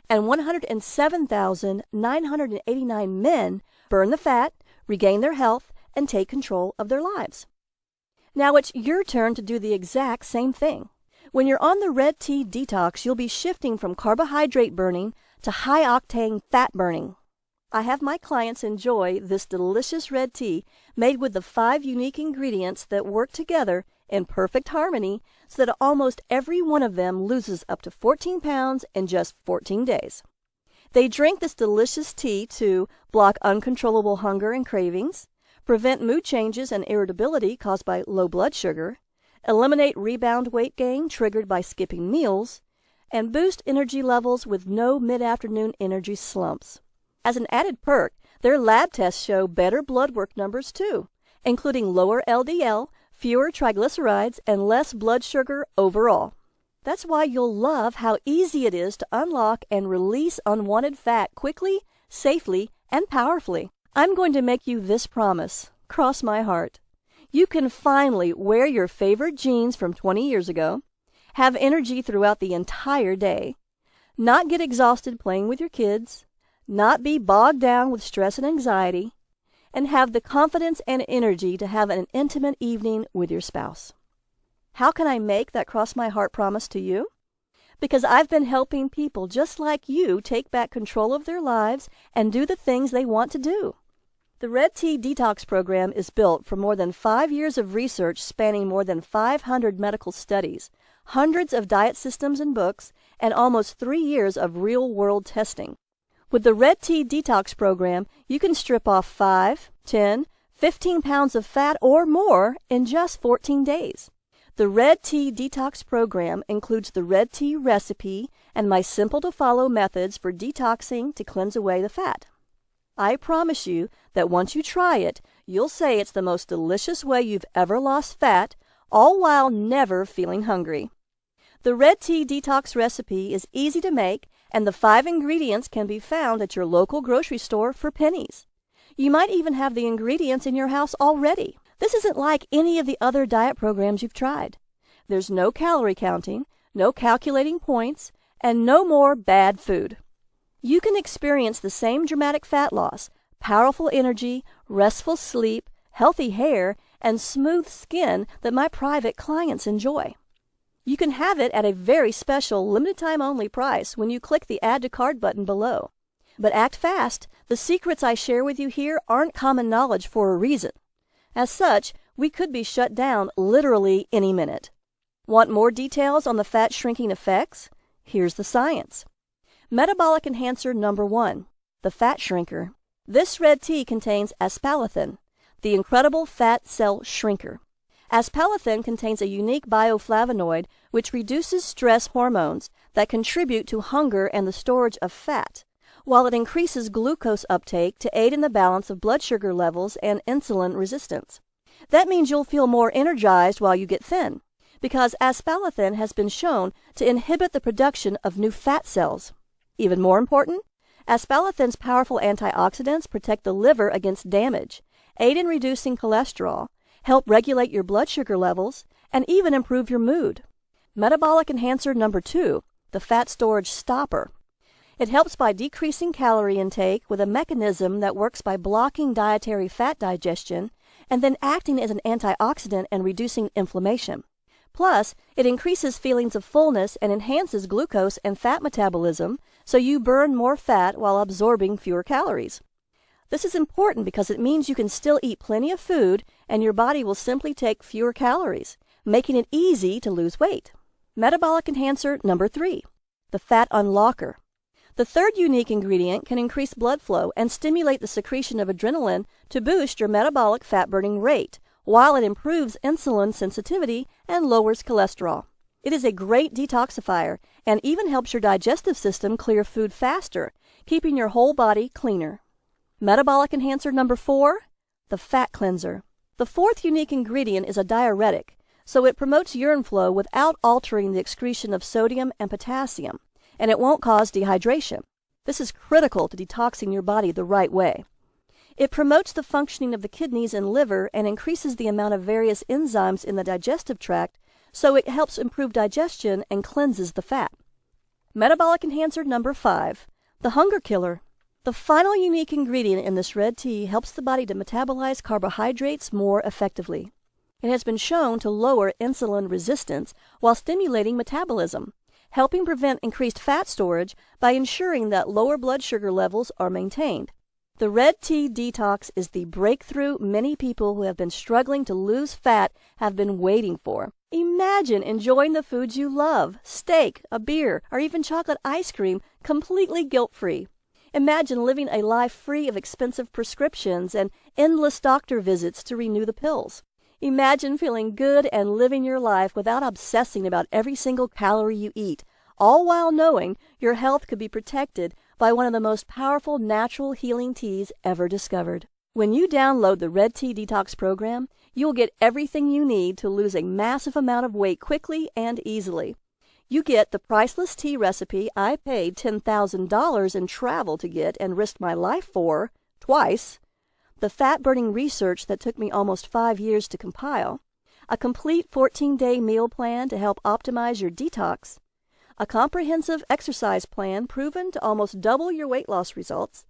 and 107,989 men burn the fat, regain their health, and take control of their lives. Now it's your turn to do the exact same thing. When you're on the Red Tea Detox, you'll be shifting from carbohydrate burning to high-octane fat burning. I have my clients enjoy this delicious red tea made with the 5 unique ingredients that work together in perfect harmony so that almost every one of them loses up to 14 pounds in just 14 days. They drink this delicious tea to block uncontrollable hunger and cravings, prevent mood changes and irritability caused by low blood sugar, eliminate rebound weight gain triggered by skipping meals, and boost energy levels with no mid-afternoon energy slumps. As an added perk, their lab tests show better blood work numbers too, including lower LDL, fewer triglycerides, and less blood sugar overall. That's why you'll love how easy it is to unlock and release unwanted fat quickly, safely, and powerfully. I'm going to make you this promise. Cross my heart. You can finally wear your favorite jeans from 20 years ago, have energy throughout the entire day, not get exhausted playing with your kids, not be bogged down with stress and anxiety, and have the confidence and energy to have an intimate evening with your spouse. How can I make that cross my heart promise to you? Because I've been helping people just like you take back control of their lives and do the things they want to do. The Red Tea Detox Program is built from more than 5 years of research spanning more than 500 medical studies, hundreds of diet systems and books, and almost 3 years of real-world testing. With the Red Tea Detox Program, you can strip off 5, 10, 15 pounds of fat or more in just 14 days. The Red Tea Detox Program includes the red tea recipe and my simple-to-follow methods for detoxing to cleanse away the fat. I promise you that once you try it, you'll say it's the most delicious way you've ever lost fat, all while never feeling hungry. The Red Tea Detox recipe is easy to make, and the 5 ingredients can be found at your local grocery store for pennies. You might even have the ingredients in your house already. This isn't like any of the other diet programs you've tried. There's no calorie counting, no calculating points, and no more bad food. You can experience the same dramatic fat loss, powerful energy, restful sleep, healthy hair, and smooth skin that my private clients enjoy. You can have it at a very special limited-time-only price when you click the Add to Cart button below. But act fast. The secrets I share with you here aren't common knowledge for a reason. As such, we could be shut down literally any minute. Want more details on the fat-shrinking effects? Here's the science. Metabolic enhancer number 1, the fat shrinker. This red tea contains aspalathin, the incredible fat cell shrinker. Aspalathin contains a unique bioflavonoid which reduces stress hormones that contribute to hunger and the storage of fat, while it increases glucose uptake to aid in the balance of blood sugar levels and insulin resistance. That means you'll feel more energized while you get thin, because aspalathin has been shown to inhibit the production of new fat cells. Even more important, aspalathin's powerful antioxidants protect the liver against damage, aid in reducing cholesterol, help regulate your blood sugar levels, and even improve your mood. Metabolic enhancer number 2, the fat storage stopper. It helps by decreasing calorie intake with a mechanism that works by blocking dietary fat digestion and then acting as an antioxidant and reducing inflammation. Plus, it increases feelings of fullness and enhances glucose and fat metabolism, so you burn more fat while absorbing fewer calories. This is important because it means you can still eat plenty of food and your body will simply take fewer calories, making it easy to lose weight. Metabolic enhancer number 3, the fat unlocker. The third unique ingredient can increase blood flow and stimulate the secretion of adrenaline to boost your metabolic fat-burning rate, while it improves insulin sensitivity and lowers cholesterol. It is a great detoxifier and even helps your digestive system clear food faster, keeping your whole body cleaner. Metabolic enhancer number 4, the fat cleanser. The fourth unique ingredient is a diuretic, so it promotes urine flow without altering the excretion of sodium and potassium, and it won't cause dehydration. This is critical to detoxing your body the right way. It promotes the functioning of the kidneys and liver and increases the amount of various enzymes in the digestive tract, so it helps improve digestion and cleanses the fat. Metabolic enhancer number 5, the hunger killer. The final unique ingredient in this red tea helps the body to metabolize carbohydrates more effectively. It has been shown to lower insulin resistance while stimulating metabolism, helping prevent increased fat storage by ensuring that lower blood sugar levels are maintained. The Red Tea Detox is the breakthrough many people who have been struggling to lose fat have been waiting for. Imagine enjoying the foods you love, steak, a beer, or even chocolate ice cream, completely guilt-free. Imagine living a life free of expensive prescriptions and endless doctor visits to renew the pills. Imagine feeling good and living your life without obsessing about every single calorie you eat, all while knowing your health could be protected by one of the most powerful natural healing teas ever discovered. When you download the Red Tea Detox Program, you'll get everything you need to lose a massive amount of weight quickly and easily. You get the priceless tea recipe I paid $10,000 in travel to get and risked my life for, twice, the fat-burning research that took me almost 5 years to compile, a complete 14-day meal plan to help optimize your detox, a comprehensive exercise plan proven to almost double your weight loss results,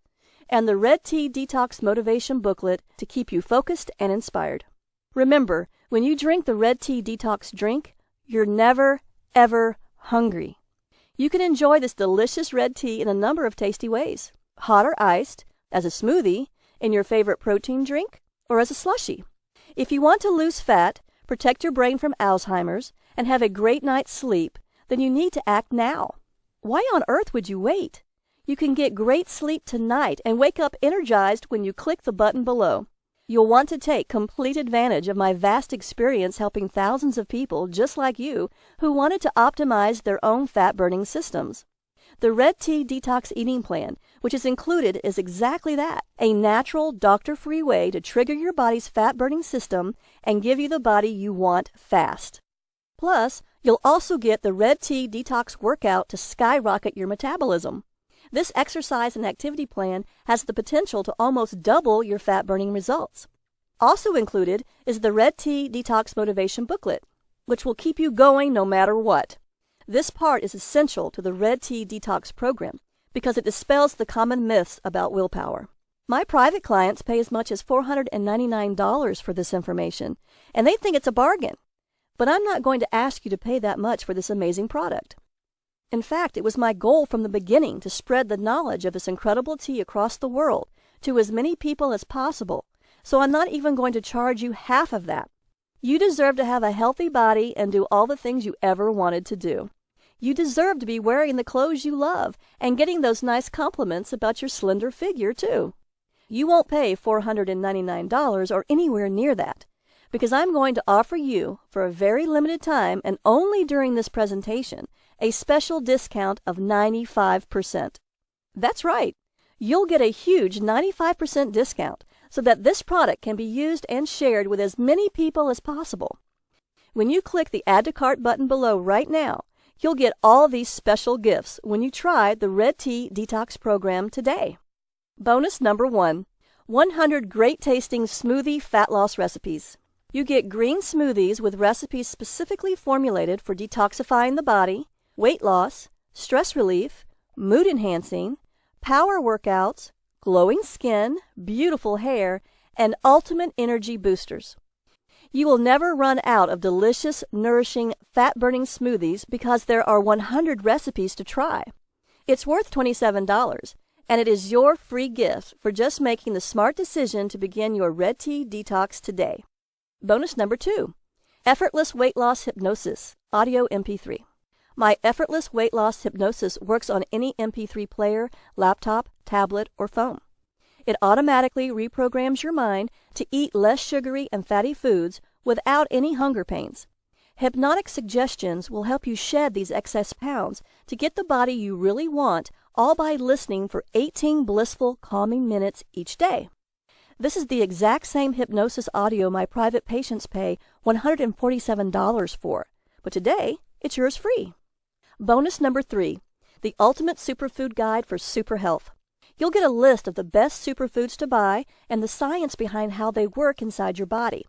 and the Red Tea Detox Motivation Booklet to keep you focused and inspired. Remember, when you drink the Red Tea Detox drink, you're never, ever hungry. You can enjoy this delicious red tea in a number of tasty ways: hot or iced, as a smoothie, in your favorite protein drink, or as a slushie. If you want to lose fat, protect your brain from Alzheimer's, and have a great night's sleep, then you need to act now. Why on earth would you wait? You can get great sleep tonight and wake up energized when you click the button below. You'll want to take complete advantage of my vast experience helping thousands of people just like you who wanted to optimize their own fat-burning systems. The Red Tea Detox Eating Plan, which is included, is exactly that, a natural, doctor-free way to trigger your body's fat-burning system and give you the body you want fast. Plus, you'll also get the Red Tea Detox Workout to skyrocket your metabolism. This exercise and activity plan has the potential to almost double your fat-burning results. Also included is the Red Tea Detox Motivation Booklet, which will keep you going no matter what. This part is essential to the Red Tea Detox Program because it dispels the common myths about willpower. My private clients pay as much as $499 for this information, and they think it's a bargain. But I'm not going to ask you to pay that much for this amazing product. In fact, it was my goal from the beginning to spread the knowledge of this incredible tea across the world to as many people as possible, so I'm not even going to charge you half of that. You deserve to have a healthy body and do all the things you ever wanted to do. You deserve to be wearing the clothes you love and getting those nice compliments about your slender figure, too. You won't pay $499 or anywhere near that, because I'm going to offer you, for a very limited time and only during this presentation, a special discount of 95%. That's right. You'll get a huge 95% discount so that this product can be used and shared with as many people as possible. When you click the Add to Cart button below right now, you'll get all these special gifts when you try the Red Tea Detox Program today. Bonus number 1, 100 great-tasting smoothie fat loss recipes. You get green smoothies with recipes specifically formulated for detoxifying the body, weight loss, stress relief, mood enhancing, power workouts, glowing skin, beautiful hair, and ultimate energy boosters. You will never run out of delicious, nourishing, fat-burning smoothies because there are 100 recipes to try. It's worth $27, and it is your free gift for just making the smart decision to begin your Red Tea Detox today. Bonus number 2, Effortless Weight Loss Hypnosis, Audio MP3. My effortless weight loss hypnosis works on any MP3 player, laptop, tablet, or phone. It automatically reprograms your mind to eat less sugary and fatty foods without any hunger pains. Hypnotic suggestions will help you shed these excess pounds to get the body you really want, all by listening for 18 blissful, calming minutes each day. This is the exact same hypnosis audio my private patients pay $147 for, but today it's yours free. Bonus number 3, the Ultimate Superfood Guide for Super Health. You'll get a list of the best superfoods to buy and the science behind how they work inside your body.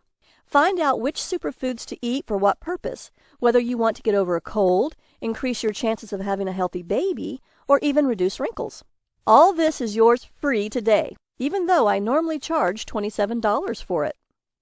Find out which superfoods to eat for what purpose, whether you want to get over a cold, increase your chances of having a healthy baby, or even reduce wrinkles. All this is yours free today, even though I normally charge $27 for it.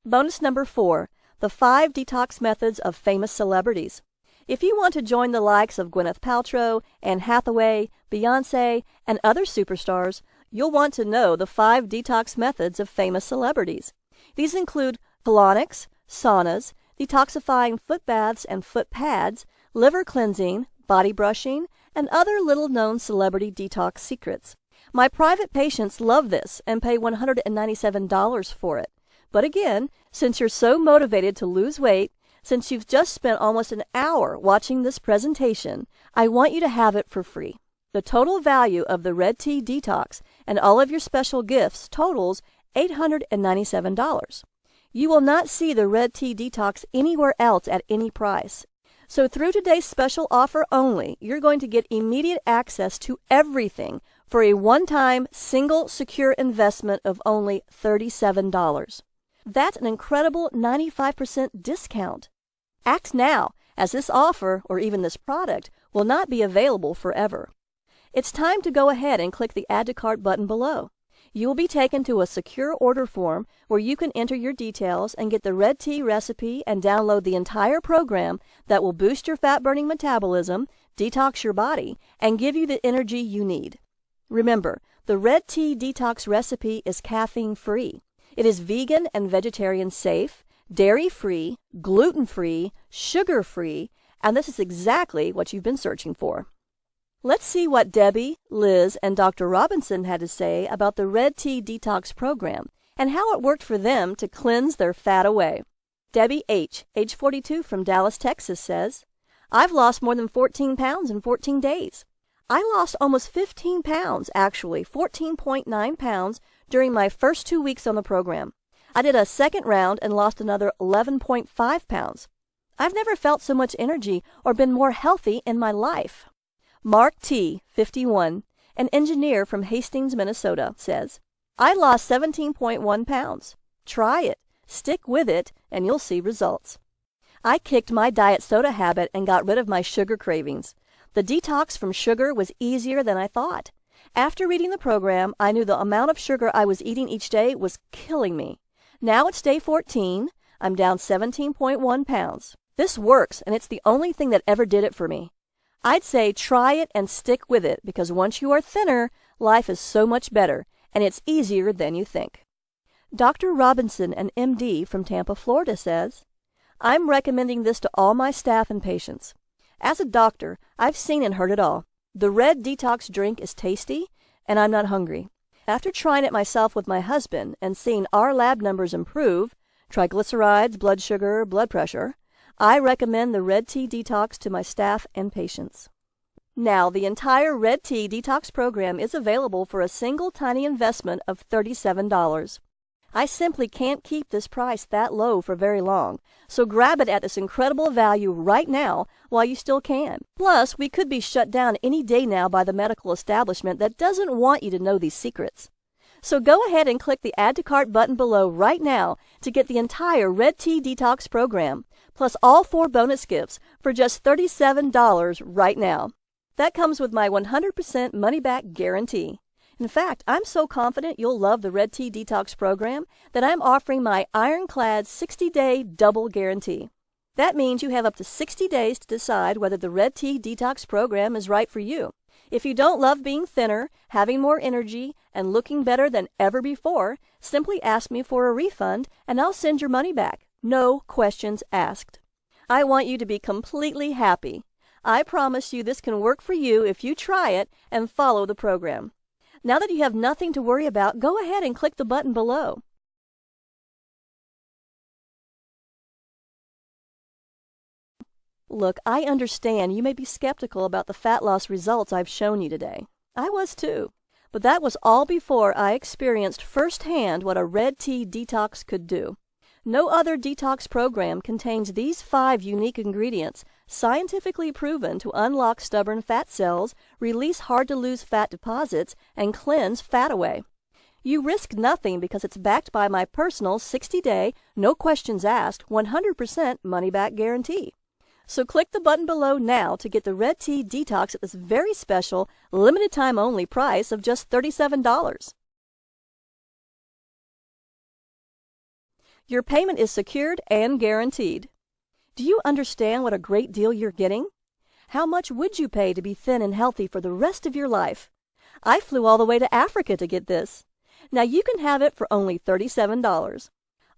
Bonus number 4, the 5 detox methods of famous celebrities. If you want to join the likes of Gwyneth Paltrow, Anne Hathaway, Beyoncé, and other superstars, you'll want to know the 5 detox methods of famous celebrities. These include colonics, saunas, detoxifying foot baths and foot pads, liver cleansing, body brushing, and other little-known celebrity detox secrets. My private patients love this and pay $197 for it. But again, since you're so motivated to lose weight, since you've just spent almost an hour watching this presentation, I want you to have it for free. The total value of the Red Tea Detox and all of your special gifts totals $897. You will not see the Red Tea Detox anywhere else at any price. So through today's special offer only, you're going to get immediate access to everything for a one-time, single, secure investment of only $37. That's an incredible 95% discount. Act now, as this offer, or even this product, will not be available forever. It's time to go ahead and click the Add to Cart button below. You will be taken to a secure order form where you can enter your details and get the red tea recipe and download the entire program that will boost your fat-burning metabolism, detox your body, and give you the energy you need. Remember, the Red Tea Detox recipe is caffeine-free. It is vegan and vegetarian safe, dairy-free, gluten-free, sugar-free, and this is exactly what you've been searching for. Let's see what Debbie, Liz, and Dr. Robinson had to say about the Red Tea Detox Program and how it worked for them to cleanse their fat away. Debbie H., age 42 from Dallas, Texas, says, I've lost more than 14 pounds in 14 days. I lost almost 15 pounds, actually 14.9 pounds, during my first 2 weeks on the program. I did a second round and lost another 11.5 pounds. I've never felt so much energy or been more healthy in my life. Mark T., 51, an engineer from Hastings, Minnesota, says, I lost 17.1 pounds. Try it, stick with it, and you'll see results. I kicked my diet soda habit and got rid of my sugar cravings. The detox from sugar was easier than I thought. After reading the program, I knew the amount of sugar I was eating each day was killing me. Now it's day 14. I'm down 17.1 pounds. This works, and it's the only thing that ever did it for me. I'd say try it and stick with it, because once you are thinner, life is so much better, and it's easier than you think. Dr. Robinson, an MD from Tampa, Florida, says, I'm recommending this to all my staff and patients. As a doctor, I've seen and heard it all. The Red Detox drink is tasty, and I'm not hungry. After trying it myself with my husband and seeing our lab numbers improve, triglycerides, blood sugar, blood pressure, I recommend the Red Tea Detox to my staff and patients. Now, the entire Red Tea Detox program is available for a single tiny investment of $37. I simply can't keep this price that low for very long, so grab it at this incredible value right now while you still can. Plus, we could be shut down any day now by the medical establishment that doesn't want you to know these secrets. So go ahead and click the Add to Cart button below right now to get the entire Red Tea Detox program, plus all 4 bonus gifts for just $37 right now. That comes with my 100% money-back guarantee. In fact, I'm so confident you'll love the Red Tea Detox program that I'm offering my ironclad 60-day double guarantee. That means you have up to 60 days to decide whether the Red Tea Detox program is right for you. If you don't love being thinner, having more energy, and looking better than ever before, simply ask me for a refund and I'll send your money back. No questions asked. I want you to be completely happy. I promise you this can work for you if you try it and follow the program. Now that you have nothing to worry about, go ahead and click the button below. Look, I understand you may be skeptical about the fat loss results I've shown you today. I was too. But that was all before I experienced firsthand what a Red Tea Detox could do. No other detox program contains these 5 unique ingredients, scientifically proven to unlock stubborn fat cells, release hard-to-lose fat deposits, and cleanse fat away. You risk nothing because it's backed by my personal 60-day, no questions asked, 100% money-back guarantee. So click the button below now to get the Red Tea Detox at this very special, limited-time-only price of just $37. Your payment is secured and guaranteed. Do you understand what a great deal you're getting? How much would you pay to be thin and healthy for the rest of your life? I flew all the way to Africa to get this. Now you can have it for only $37.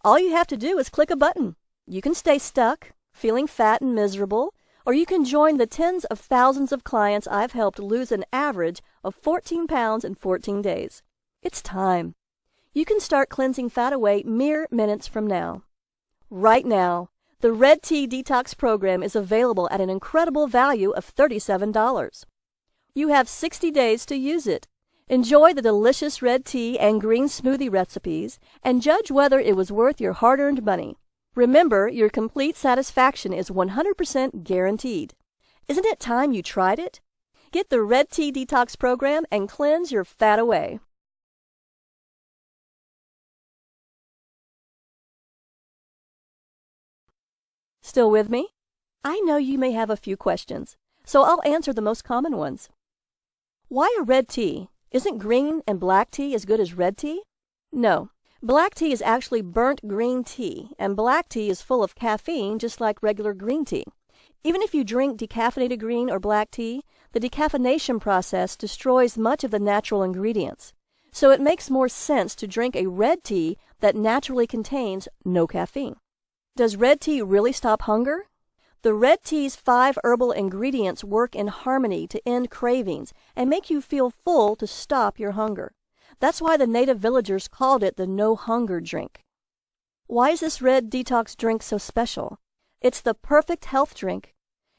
All you have to do is click a button. You can stay stuck, feeling fat and miserable, or you can join the tens of thousands of clients I've helped lose an average of 14 pounds in 14 days. It's time. You can start cleansing fat away mere minutes from now. Right now, the Red Tea Detox program is available at an incredible value of $37. You have 60 days to use it. Enjoy the delicious red tea and green smoothie recipes and judge whether it was worth your hard-earned money. Remember, your complete satisfaction is 100% guaranteed. Isn't it time you tried it? Get the Red Tea Detox program and cleanse your fat away. Still with me? I know you may have a few questions, so I'll answer the most common ones. Why a red tea? Isn't green and black tea as good as red tea? No. Black tea is actually burnt green tea, and black tea is full of caffeine just like regular green tea. Even if you drink decaffeinated green or black tea, the decaffeination process destroys much of the natural ingredients. So it makes more sense to drink a red tea that naturally contains no caffeine. Does red tea really stop hunger? The red tea's 5 herbal ingredients work in harmony to end cravings and make you feel full to stop your hunger. That's why the native villagers called it the no-hunger drink. Why is this red detox drink so special? It's the perfect health drink.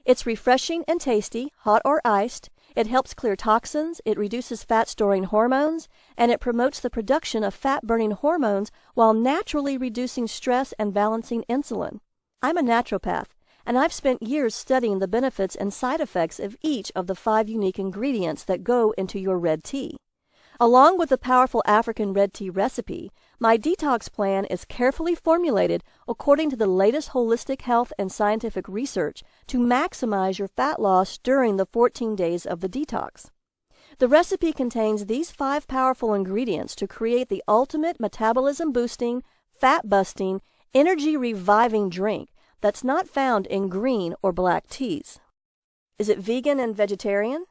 It's refreshing and tasty, hot or iced. It helps clear toxins, it reduces fat-storing hormones, and it promotes the production of fat-burning hormones while naturally reducing stress and balancing insulin. I'm a naturopath, and I've spent years studying the benefits and side effects of each of the 5 unique ingredients that go into your red tea. Along with the powerful African red tea recipe, my detox plan is carefully formulated according to the latest holistic health and scientific research to maximize your fat loss during the 14 days of the detox. The recipe contains these 5 powerful ingredients to create the ultimate metabolism-boosting, fat-busting, energy-reviving drink that's not found in green or black teas. Is it vegan and vegetarian?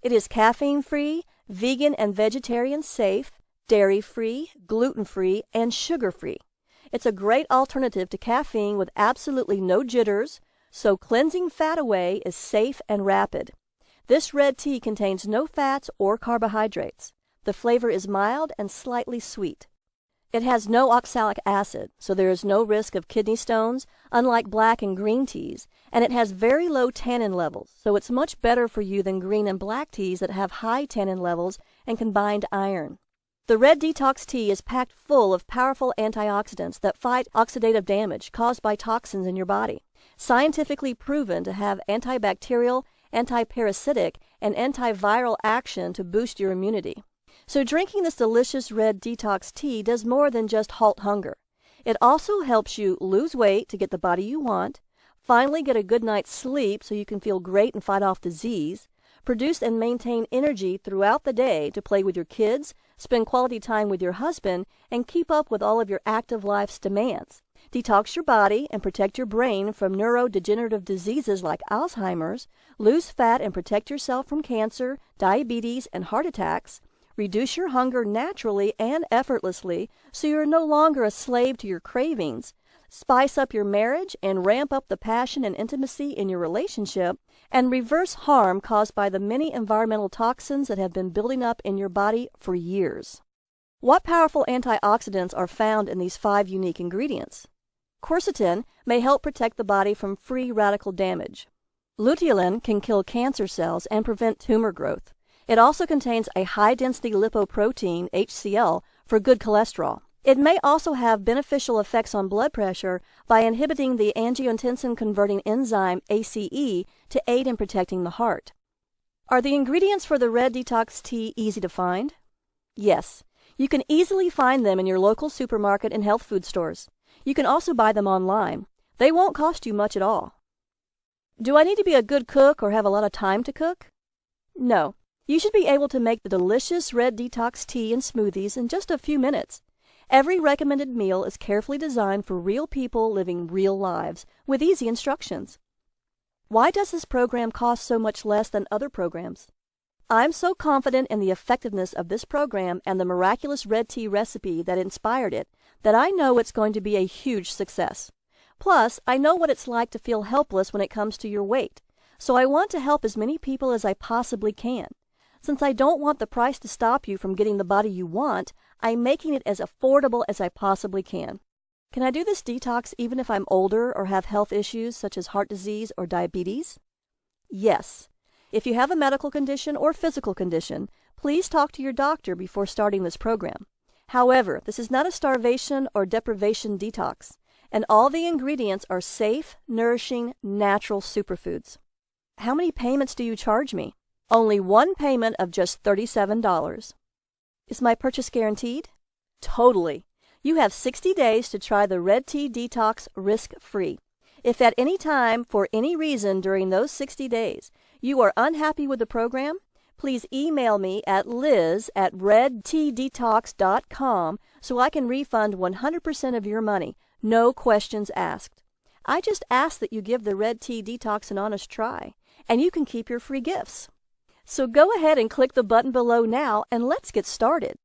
It is caffeine-free, vegan and vegetarian safe, dairy-free, gluten-free, and sugar-free. It's a great alternative to caffeine with absolutely no jitters, so cleansing fat away is safe and rapid. This red tea contains no fats or carbohydrates. The flavor is mild and slightly sweet. It has no oxalic acid, so there is no risk of kidney stones, unlike black and green teas, and it has very low tannin levels, so it's much better for you than green and black teas that have high tannin levels and combined iron. The Red Detox Tea is packed full of powerful antioxidants that fight oxidative damage caused by toxins in your body, scientifically proven to have antibacterial, antiparasitic, and antiviral action to boost your immunity. So drinking this delicious red detox tea does more than just halt hunger. It also helps you lose weight to get the body you want, finally get a good night's sleep so you can feel great and fight off disease, produce and maintain energy throughout the day to play with your kids, spend quality time with your husband, and keep up with all of your active life's demands. Detox your body and protect your brain from neurodegenerative diseases like Alzheimer's, lose fat and protect yourself from cancer, diabetes, and heart attacks, reduce your hunger naturally and effortlessly so you're no longer a slave to your cravings, spice up your marriage and ramp up the passion and intimacy in your relationship, and reverse harm caused by the many environmental toxins that have been building up in your body for years. What powerful antioxidants are found in these 5 unique ingredients? Quercetin may help protect the body from free radical damage. Luteolin can kill cancer cells and prevent tumor growth. It also contains a high-density lipoprotein, HCl, for good cholesterol. It may also have beneficial effects on blood pressure by inhibiting the angiotensin-converting enzyme ACE to aid in protecting the heart. Are the ingredients for the Red Detox Tea easy to find? Yes. You can easily find them in your local supermarket and health food stores. You can also buy them online. They won't cost you much at all. Do I need to be a good cook or have a lot of time to cook? No. You should be able to make the delicious Red Detox Tea and smoothies in just a few minutes. Every recommended meal is carefully designed for real people living real lives, with easy instructions. Why does this program cost so much less than other programs? I'm so confident in the effectiveness of this program and the miraculous red tea recipe that inspired it that I know it's going to be a huge success. Plus, I know what it's like to feel helpless when it comes to your weight, so I want to help as many people as I possibly can. Since I don't want the price to stop you from getting the body you want, I'm making it as affordable as I possibly can. Can I do this detox even if I'm older or have health issues such as heart disease or diabetes? Yes. If you have a medical condition or physical condition, please talk to your doctor before starting this program. However, this is not a starvation or deprivation detox, and all the ingredients are safe, nourishing, natural superfoods. How many payments do you charge me? Only one payment of just $37. Is my purchase guaranteed? Totally. You have 60 days to try the Red Tea Detox risk-free. If at any time, for any reason during those 60 days, you are unhappy with the program, please email me at liz@redteadetox.com so I can refund 100% of your money, no questions asked. I just ask that you give the Red Tea Detox an honest try, and you can keep your free gifts. So go ahead and click the button below now and let's get started.